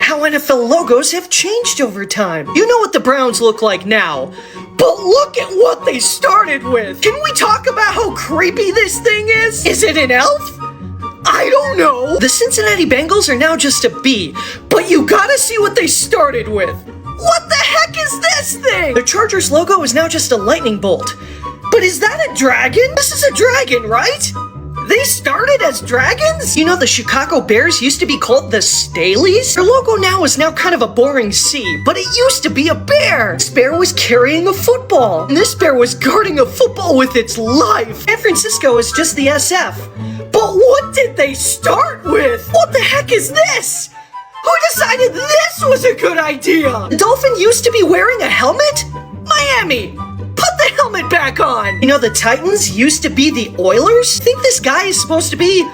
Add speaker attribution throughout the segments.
Speaker 1: how NFL logos have changed over time. You know what the Browns look like now, but look at what they started with. Can we talk about how creepy this thing is? Is it an elf? I don't know. The Cincinnati Bengals are now just a B, but you gotta see what they started with. What the heck is this thing? The Chargers logo is now just a lightning bolt. But is that a dragon? This is a dragon, right? They started as dragons? You know the Chicago Bears used to be called the Staleys? Their logo now is kind of a boring C, but it used to be a bear. This bear was carrying a football, and this bear was guarding a football with its life. San Francisco is just the SF. But what did they start with? What the heck is this? Who decided this was a good idea? The Dolphin used to be wearing a helmet? Miami! Put the helmet back on! You know, the Titans used to be the Oilers? I think this guy is supposed to be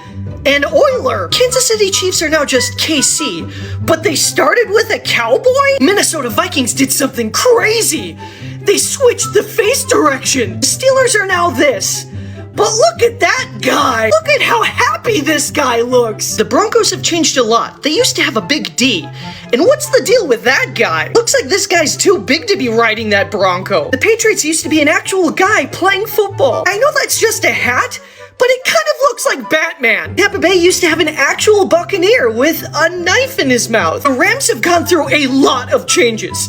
Speaker 1: an Oiler. Kansas City Chiefs are now just KC, but they started with a cowboy? Minnesota Vikings did something crazy. They switched the face direction. The Steelers are now this. But look at that guy! Look at how happy this guy looks! The Broncos have changed a lot. They used to have a big D. And what's the deal with that guy? Looks like this guy's too big to be riding that Bronco. The Patriots used to be an actual guy playing football. I know that's just a hat, but it kind of looks like Batman. Tampa Bay used to have an actual Buccaneer with a knife in his mouth. The Rams have gone through a lot of changes.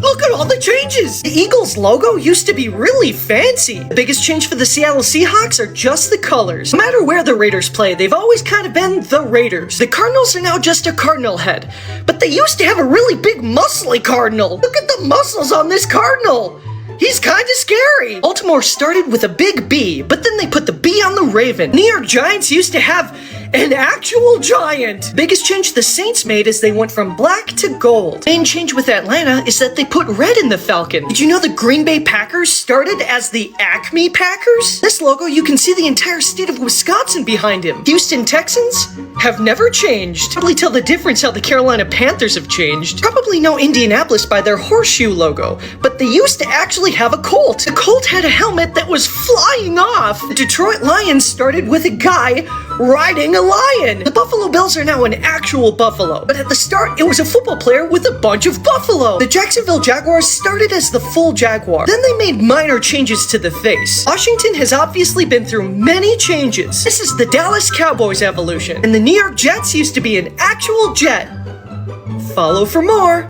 Speaker 1: Look at all the changes! The Eagles logo used to be really fancy. The biggest change for the Seattle Seahawks are just the colors. No matter where the Raiders play, they've always kind of been the Raiders. The Cardinals are now just a cardinal head, but they used to have a really big muscly cardinal. Look at the muscles on this cardinal! He's kind of scary. Baltimore started with a big B, but then they put the B on the Raven. New York Giants used to have an actual giant. Biggest change the Saints made is they went from black to gold. Main change with Atlanta is that they put red in the Falcon. Did you know the Green Bay Packers started as the Acme Packers? This logo, you can see the entire state of Wisconsin behind him. Houston Texans have never changed. Probably tell the difference how the Carolina Panthers have changed. Probably know Indianapolis by their horseshoe logo, but they used to actually have a Colt. The Colt had a helmet that was flying off. The Detroit Lions started with a guy riding a lion. The Buffalo Bills are now an actual buffalo, but at the start it was a football player with a bunch of buffalo. The Jacksonville Jaguars started as the full Jaguar. Then they made minor changes to the face. Washington has obviously been through many changes. This is the Dallas Cowboys evolution, and the New York Jets used to be an actual jet. Follow for more.